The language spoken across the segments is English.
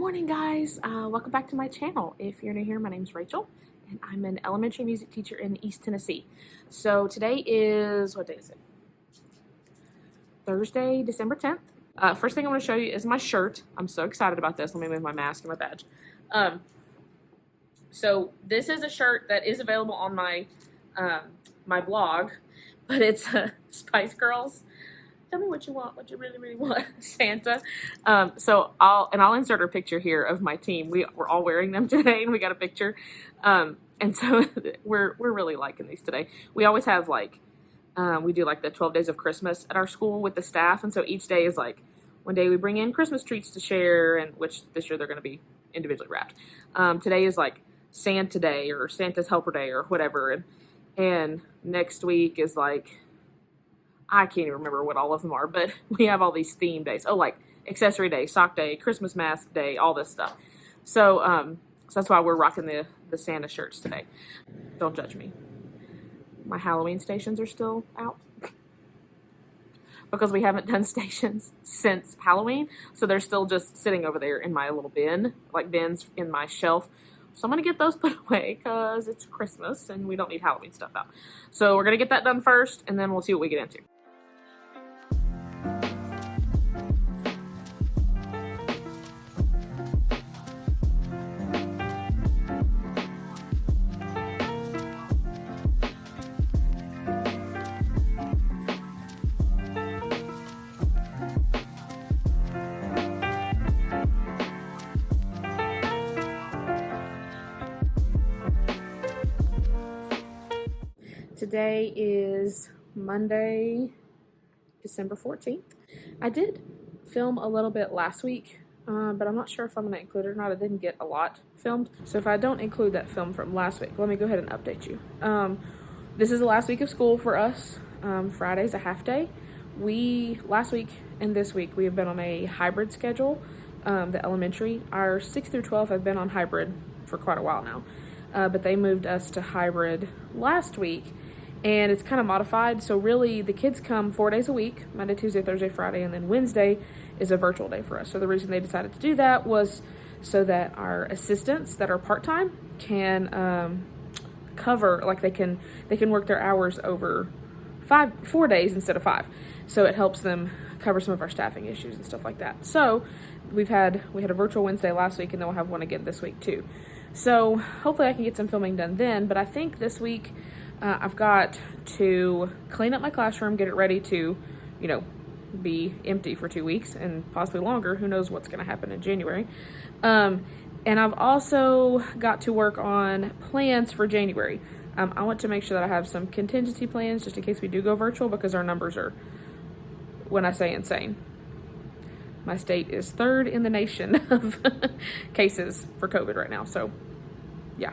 morning, guys. Welcome back to my channel. If you're new here, my name is Rachel, and I'm an elementary music teacher in East Tennessee. So today is, what day is it? Thursday, December 10th. First thing I want to show you is my shirt. I'm so excited about this. Let me move my mask and my badge. So this is a shirt that is available on my my blog, but it's Spice Girls. Tell me what you want, what you really want, Santa. So I'll insert a picture here of my team. We're all wearing them today, and we got a picture. And so we're really liking these today. We always have we do like the 12 days of Christmas at our school with the staff, and so each day is like, one day we bring in Christmas treats to share, and which this year they're going to be individually wrapped. Today is like Santa Day or Santa's Helper Day or whatever, and next week is like, I can't even remember what all of them are, but we have all these theme days. Oh, like accessory day, sock day, Christmas mask day, all this stuff. So, so that's why we're rocking the Santa shirts today. Don't judge me. My Halloween stations are still out because we haven't done stations since Halloween. So they're still just sitting over there in my little bin, like bins in my shelf. So I'm going to get those put away because it's Christmas and we don't need Halloween stuff out. So we're going to get that done first, and then we'll see what we get into. Today is Monday, December 14th. I did film a little bit last week, but I'm not sure if I'm going to include it or not. I didn't get a lot filmed. So if I don't include that film from last week, let me go ahead and update you. This is the last week of school for us. Friday's a half day. Last week and this week, we have been on a hybrid schedule. The elementary, our 6 through 12 have been on hybrid for quite a while now. But they moved us to hybrid last week, and it's kind of modified. So really, the kids come 4 days a week, Monday, Tuesday, Thursday, Friday, and then Wednesday is a virtual day for us. So the reason they decided to do that was so that our assistants that are part-time can cover, like they can work their hours over 4 days instead of 5. So it helps them cover some of our staffing issues and stuff like that. So we had a virtual Wednesday last week, and then we'll have one again this week too. So hopefully I can get some filming done then, but I think this week I've got to clean up my classroom, get it ready to, be empty for 2 weeks and possibly longer. Who knows what's going to happen in January. And I've also got to work on plans for January. I want to make sure that I have some contingency plans just in case we do go virtual, because our numbers are, when I say insane, my state is 3rd in the nation of cases for COVID right now. So yeah,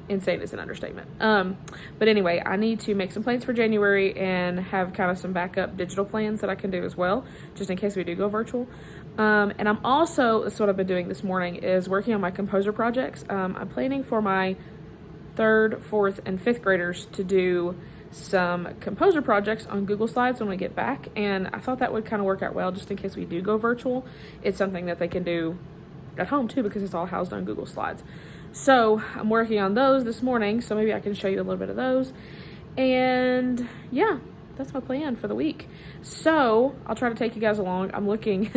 insane is an understatement. But anyway, I need to make some plans for January and have kind of some backup digital plans that I can do as well, just in case we do go virtual. And I'm also, that's what I've been doing this morning, is working on my composer projects. I'm planning for my 3rd, 4th, and 5th graders to do some composer projects on Google Slides when we get back, and I thought that would kind of work out well just in case we do go virtual. It's something that they can do at home too, because it's all housed on Google Slides. So I'm working on those this morning, so maybe I can show you a little bit of those. And yeah, that's my plan for the week. So I'll try to take you guys along. I'm looking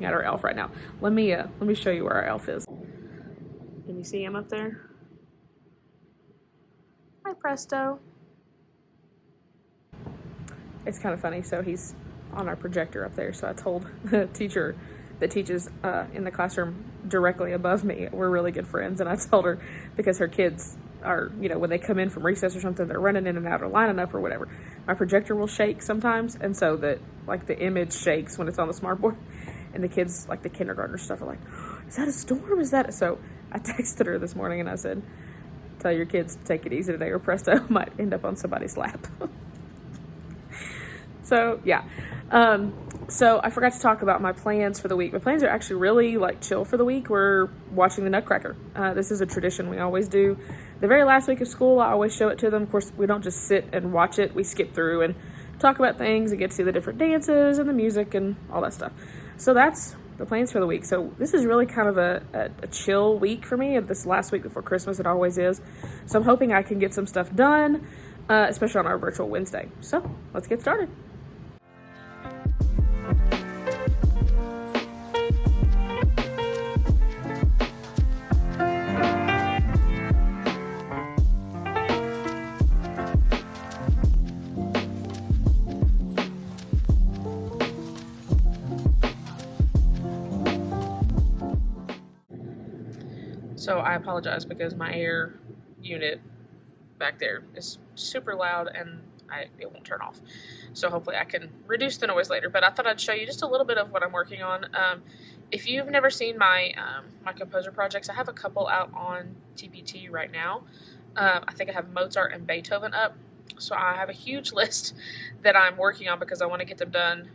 at our elf right now. Let me show you where our elf is. Can you see him up there? Hi, Presto. It's kind of funny. So he's on our projector up there. So I told the teacher that teaches in the classroom directly above me, we're really good friends, and I told her, because her kids are, when they come in from recess or something, they're running in and out or lining up or whatever, my projector will shake sometimes, and so that like the image shakes when it's on the smart board, and the kids, like the kindergartner stuff, are like, is that a storm? Is that? So I texted her this morning and I said, tell your kids to take it easy today, or Presto might end up on somebody's lap. So yeah, so I forgot to talk about my plans for the week. My plans are actually really chill for the week. We're watching the Nutcracker. This is a tradition we always do. The very last week of school, I always show it to them. Of course, we don't just sit and watch it. We skip through and talk about things and get to see the different dances and the music and all that stuff. So that's the plans for the week. So this is really kind of a chill week for me. This last week before Christmas, it always is. So I'm hoping I can get some stuff done, especially on our virtual Wednesday. So let's get started. So I apologize because my air unit back there is super loud and it won't turn off. So hopefully I can reduce the noise later. But I thought I'd show you just a little bit of what I'm working on. If you've never seen my my composer projects, I have a couple out on TPT right now. I think I have Mozart and Beethoven up. So I have a huge list that I'm working on because I want to get them done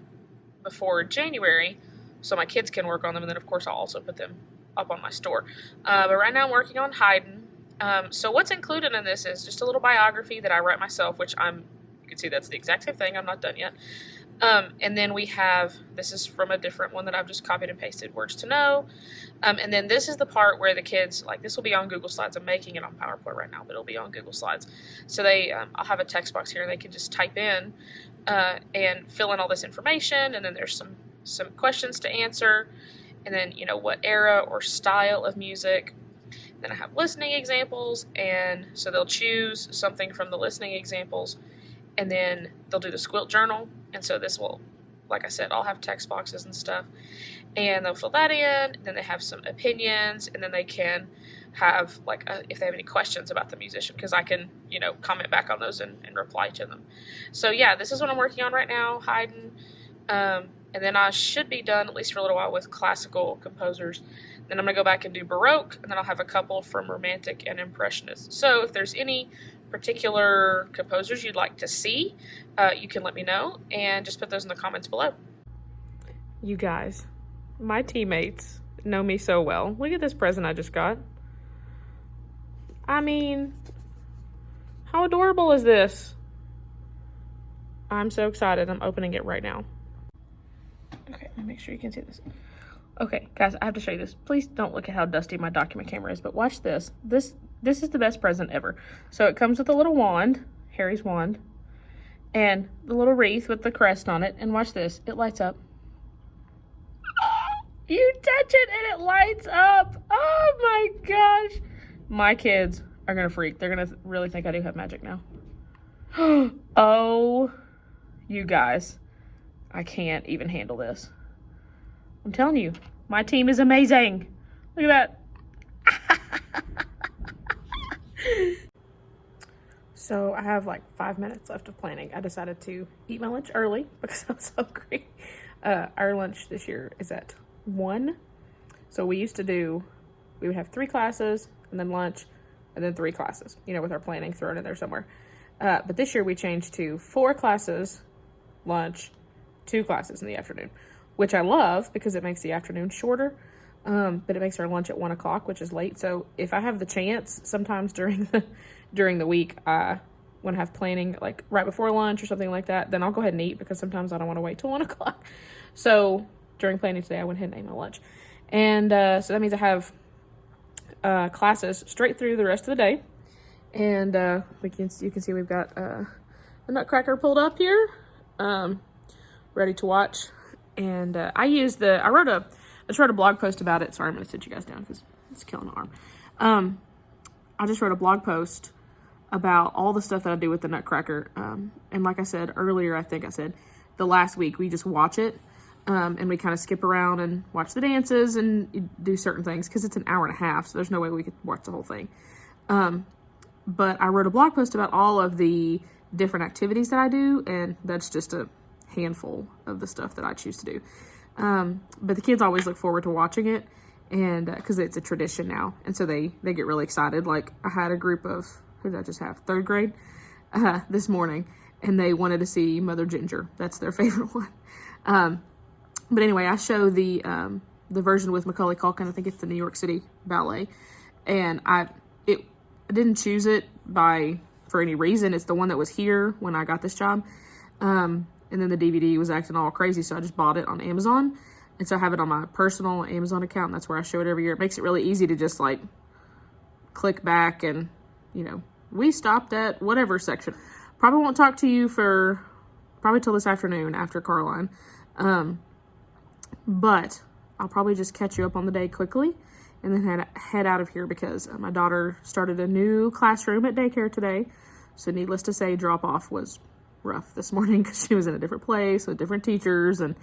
before January so my kids can work on them. And then of course I'll also put them up on my store. But right now I'm working on Haydn. So what's included in this is just a little biography that I write myself, which you can see that's the exact same thing. I'm not done yet. And then we have, this is from a different one that I've just copied and pasted, Words to Know. And then this is the part where the kids, like this will be on Google Slides. I'm making it on PowerPoint right now, but it'll be on Google Slides. So I'll have a text box here and they can just type in and fill in all this information. And then there's some questions to answer. And then, what era or style of music. Then I have listening examples, and so they'll choose something from the listening examples, and then they'll do the Squilt journal. And so this will, like I said, I'll have text boxes and stuff, and they'll fill that in. And then they have some opinions, and then they can have, if they have any questions about the musician, because I can, comment back on those and reply to them. So yeah, this is what I'm working on right now, Haydn. And then I should be done, at least for a little while, with classical composers. Then I'm going to go back and do Baroque, and then I'll have a couple from Romantic and Impressionist. So if there's any particular composers you'd like to see, you can let me know, and just put those in the comments below. You guys, my teammates know me so well. Look at this present I just got. I mean, how adorable is this? I'm so excited. I'm opening it right now. Okay, let me make sure you can see this. Okay, guys, I have to show you this. Please don't look at how dusty my document camera is, but watch this. This is the best present ever. So it comes with a little wand, Harry's wand, and the little wreath with the crest on it. And watch this. It lights up. You touch it and it lights up. Oh my gosh. My kids are going to freak. They're going to really think I do have magic now. Oh, you guys. I can't even handle this. I'm telling you, my team is amazing. Look at that. So I have 5 minutes left of planning. I decided to eat my lunch early because I'm so hungry. Our lunch this year is at 1. So we would have 3 classes and then lunch and then 3 classes, with our planning thrown in there somewhere. But this year we changed to 4 classes, lunch, 2 classes in the afternoon, which I love because it makes the afternoon shorter, but it makes our lunch at 1 o'clock, which is late. So if I have the chance, sometimes during the week, when I have planning right before lunch or something like that, then I'll go ahead and eat because sometimes I don't want to wait till 1 o'clock. So during planning today, I went ahead and ate my lunch. And so that means I have classes straight through the rest of the day. And you can see we've got a Nutcracker pulled up here. Ready to watch. And I just wrote a blog post about it. Sorry, I'm going to sit you guys down because it's killing my arm. I just wrote a blog post about all the stuff that I do with the Nutcracker. And like I said earlier, I think I said the last week, we just watch it. And we kind of skip around and watch the dances and do certain things because it's an hour and a half. So there's no way we could watch the whole thing. But I wrote a blog post about all of the different activities that I do. And that's just a handful of the stuff that I choose to do. But the kids always look forward to watching it, and because it's a tradition now, and so they get really excited. I had a group of, who did I just have, 3rd grade this morning, and they wanted to see Mother Ginger. That's their favorite one. But anyway, I show the version with Macaulay Culkin. I think it's the New York City Ballet, and I didn't choose it for any reason. It's the one that was here when I got this job. And then the DVD was acting all crazy, so I just bought it on Amazon. And so I have it on my personal Amazon account, and that's where I show it every year. It makes it really easy to just like click back and, you know, we stopped at whatever section. Probably won't talk to you for probably till this afternoon after Caroline. But I'll probably just catch you up on the day quickly and then head out of here because my daughter started a new classroom at daycare today. So needless to say, drop off was rough this morning because she was in a different place with different teachers and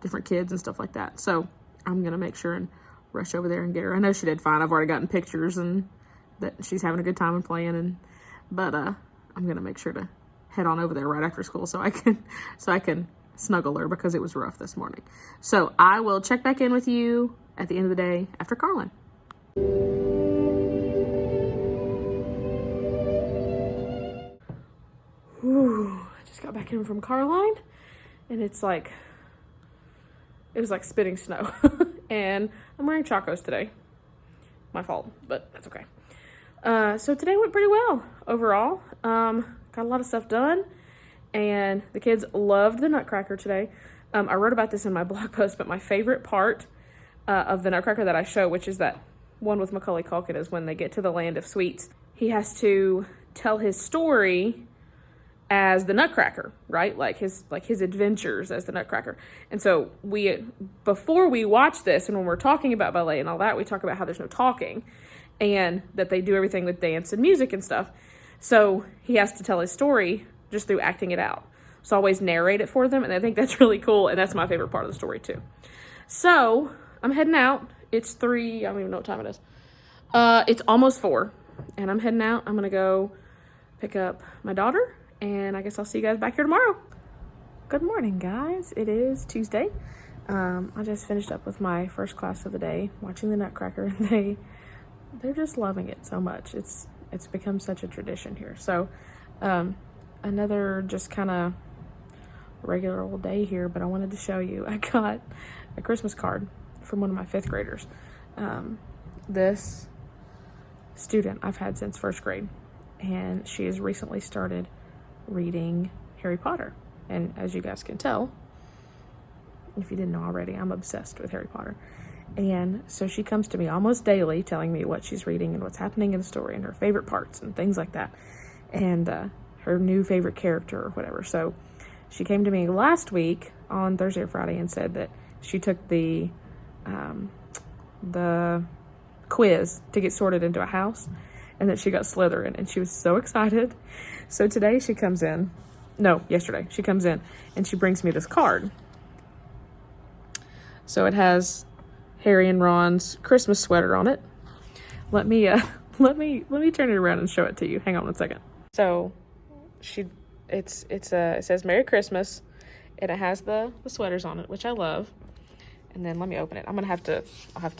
different kids and stuff like that. So I'm going to make sure and rush over there and get her. I know she did fine. I've already gotten pictures and that she's having a good time and playing. But I'm going to make sure to head on over there right after school so I can snuggle her because it was rough this morning. So I will check back in with you at the end of the day after Caroline. Whew, I just got back in from Caroline and it was like spitting snow. And I'm wearing chacos today. My fault, but that's okay. So today went pretty well overall. Got a lot of stuff done and the kids loved the Nutcracker today. I wrote about this in my blog post, but my favorite part of the Nutcracker that I show, which is that one with Macaulay Culkin, is when they get to the land of sweets. He has to tell his story as the Nutcracker, right? Like his adventures as the Nutcracker. And so before we watch this and when we're talking about ballet and all that, we talk about how there's no talking and that they do everything with dance and music and stuff. So he has to tell his story just through acting it out. So I always narrate it for them, and I think that's really cool, and that's my favorite part of the story too. So I'm heading out. It's 3, I don't even know what time it is. It's almost 4, and I'm heading out. I'm gonna go pick up my daughter, and I guess I'll see you guys back here tomorrow. Good morning, guys. It is Tuesday. I just finished up with my first class of the day, watching the Nutcracker, and they're just loving it so much. It's become such a tradition here. So another just kind of regular old day here, but I wanted to show you. I got a Christmas card from one of my 5th graders. This student I've had since 1st grade, and she has recently started reading Harry Potter. And as you guys can tell, if you didn't know already, I'm obsessed with Harry Potter. And so she comes to me almost daily telling me what she's reading and what's happening in the story and her favorite parts and things like that. And her new favorite character or whatever. So she came to me last week on Thursday or Friday and said that she took the quiz to get sorted into a house and that she got Slytherin, and she was so excited. So today she comes in, yesterday she comes in and she brings me this card. So it has Harry and Ron's Christmas sweater on it. Let me turn it around and show it to you. Hang on one second. So it says Merry Christmas, and it has the sweaters on it, which I love. And then let me open it. I'll have to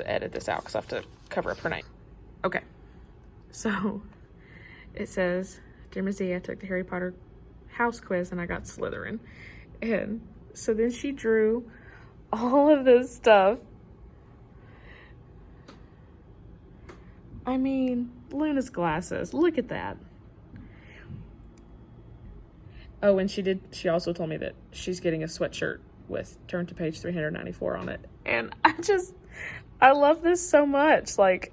edit this out because I have to cover up her name. Okay. So it says, Dear Missy, I took the Harry Potter house quiz and I got Slytherin. And so then she drew all of this stuff. I mean, Luna's glasses. Look at that. Oh, and she also told me that she's getting a sweatshirt with Turn to Page 394 on it. And I love this so much. Like,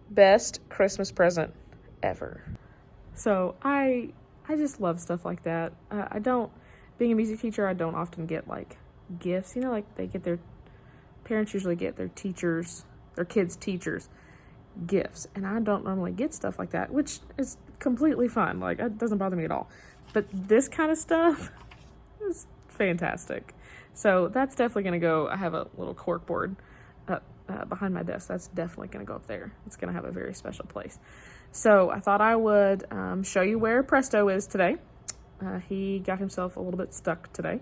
best Christmas present ever. So I just love stuff like that. Being a music teacher, I don't often get like gifts. You know, like parents usually get their kids' teachers gifts. And I don't normally get stuff like that, which is completely fine. Like, it doesn't bother me at all. But this kind of stuff is fantastic. So that's definitely going to go. I have a little cork board up behind my desk. That's definitely going to go up there. It's going to have a very special place. So I thought I would show you where Presto is today. He got himself a little bit stuck today.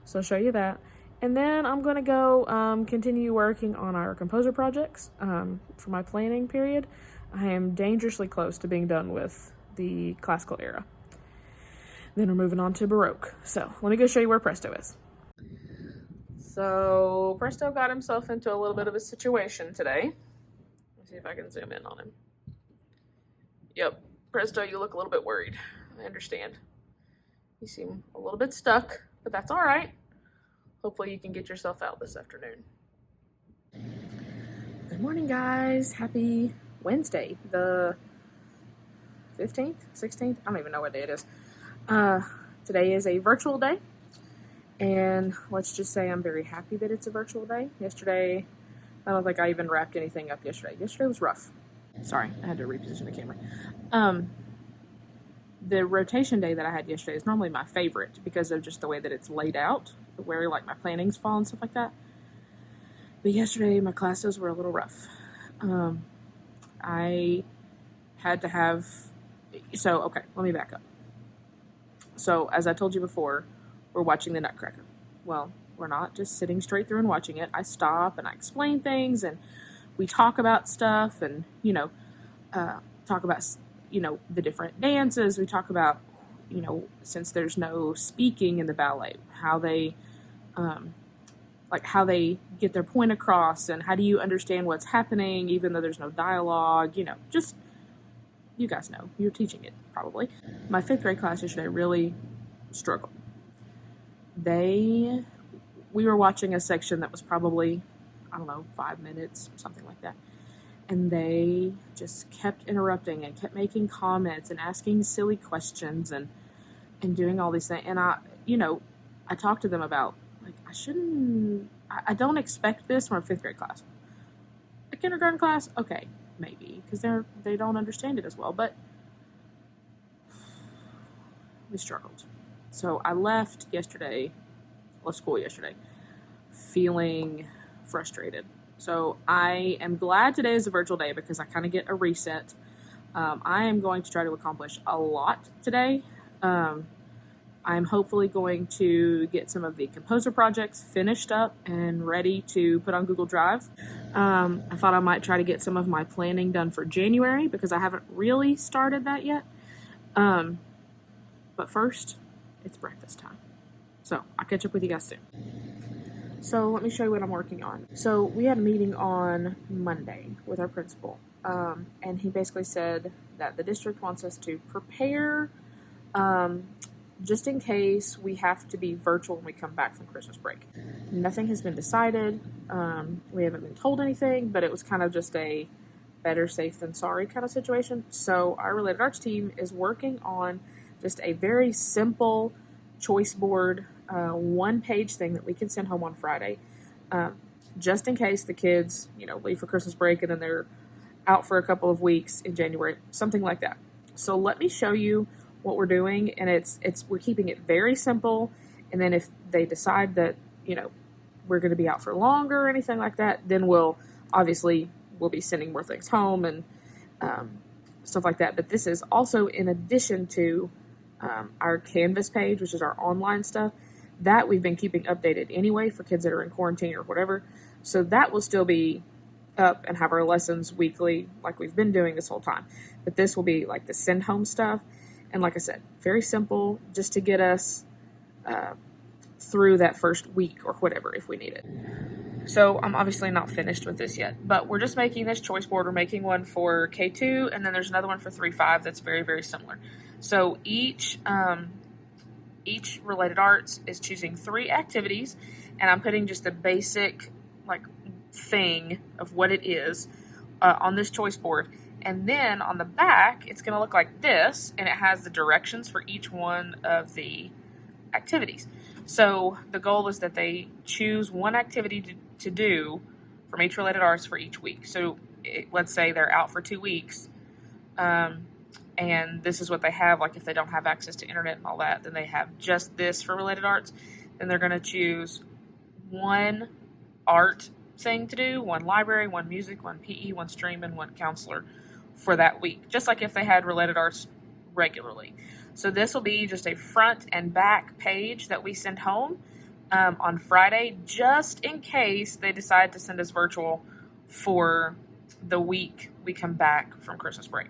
So I'll show you that. And then I'm going to go continue working on our composer projects for my planning period. I am dangerously close to being done with the classical era. Then we're moving on to Baroque. So let me go show you where Presto is. So Presto got himself into a little bit of a situation today. Let's see if I can zoom in on him. Yep, Presto, you look a little bit worried. I understand. You seem a little bit stuck, but that's all right. Hopefully you can get yourself out this afternoon. Good morning, guys. Happy Wednesday, the 15th, 16th. I don't even know what day it is. Today is a virtual day, and let's just say I'm very happy that it's a virtual day. Yesterday, I don't think I even wrapped anything up yesterday. Yesterday was rough. Sorry, I had to reposition the camera. The rotation day that I had yesterday is normally my favorite because of just the way that it's laid out, where like my plannings fall and stuff like that. But yesterday my classes were a little rough. I had to have, okay, let me back up. So as I told you before, we're watching the Nutcracker. Well, we're not just sitting straight through and watching it. I stop and I explain things, and we talk about stuff, and talk about the different dances. We talk about since there's no speaking in the ballet, how they how they get their point across, and how do you understand what's happening even though there's no dialogue. Just you guys know, you're teaching it probably. My 5th grade class yesterday really struggled. We were watching a section that was probably, I don't know, 5 minutes, something like that. And they just kept interrupting and kept making comments and asking silly questions and doing all these things. And I talked to them about, like, I don't expect this from a 5th grade class. A kindergarten class, okay, maybe, because they don't understand it as well, but we struggled. So I left school yesterday, feeling frustrated. So I am glad today is a virtual day because I kind of get a reset. I am going to try to accomplish a lot today. I'm hopefully going to get some of the composer projects finished up and ready to put on Google Drive. I thought I might try to get some of my planning done for January because I haven't really started that yet. But first, it's breakfast time. So I'll catch up with you guys soon. So let me show you what I'm working on. So we had a meeting on Monday with our principal, and he basically said that the district wants us to prepare just in case we have to be virtual when we come back from Christmas break. Nothing has been decided. We haven't been told anything, but it was kind of just a better safe than sorry kind of situation. So our related arts team is working on just a very simple choice board, 1-page thing that we can send home on Friday, just in case the kids, leave for Christmas break and then they're out for a couple of weeks in January, something like that. So let me show you what we're doing, and we're keeping it very simple. And then if they decide that we're going to be out for longer or anything like that, then we'll be sending more things home and stuff like that. But this is also in addition to our Canvas page, which is our online stuff that we've been keeping updated anyway for kids that are in quarantine or whatever. So that will still be up and have our lessons weekly like we've been doing this whole time. But this will be like the send home stuff. And like I said, very simple, just to get us through that first week or whatever if we need it. So I'm obviously not finished with this yet, but we're just making this choice board. We're making one for K2, and then there's another one for 3-5 that's very, very similar. So each related arts is choosing 3 activities, and I'm putting just the basic thing of what it is on this choice board. And then on the back, it's going to look like this, and it has the directions for each one of the activities. So the goal is that they choose one activity to do from each related arts for each week. So let's say they're out for 2 weeks, and this is what they have. Like if they don't have access to internet and all that, then they have just this for related arts. Then they're going to choose one art thing to do, one library, one music, one PE, one stream, and one counselor for that week, just like if they had related arts regularly. So this will be just a front and back page that we send home on Friday, just in case they decide to send us virtual for the week we come back from Christmas break.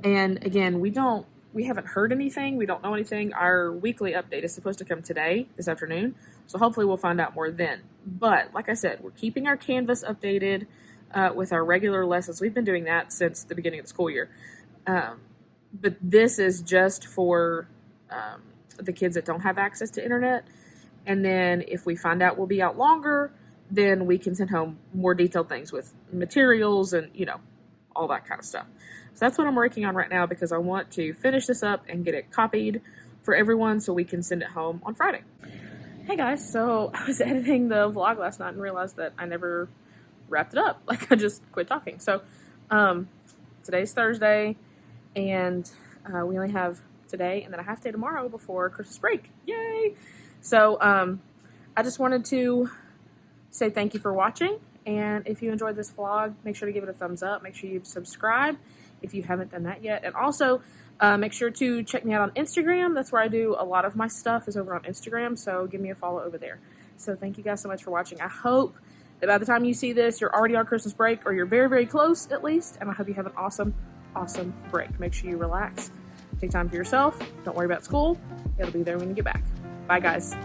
And again, we haven't heard anything. We don't know anything. Our weekly update is supposed to come today, this afternoon. So hopefully we'll find out more then. But like I said, we're keeping our Canvas updated with our regular lessons. We've been doing that since the beginning of the school year. But this is just for the kids that don't have access to internet. And then if we find out we'll be out longer, then we can send home more detailed things with materials and, you know, all that kind of stuff. So that's what I'm working on right now, because I want to finish this up and get it copied for everyone so we can send it home on Friday. Hey guys, so I was editing the vlog last night and realized that I never wrapped it up. Like, I just quit talking. So today's Thursday, and we only have today and then a half day tomorrow before Christmas break. Yay! So I just wanted to say thank you for watching, and if you enjoyed this vlog, make sure to give it a thumbs up. Make sure you subscribe if you haven't done that yet, and also make sure to check me out on Instagram. That's where I do a lot of my stuff, is over on Instagram, so give me a follow over there. So thank you guys so much for watching. I hope that by the time you see this, you're already on Christmas break, or you're very, very close at least, and I hope you have an awesome, awesome break. Make sure you relax, take time for yourself, don't worry about school. It'll be there when you get back. Bye guys.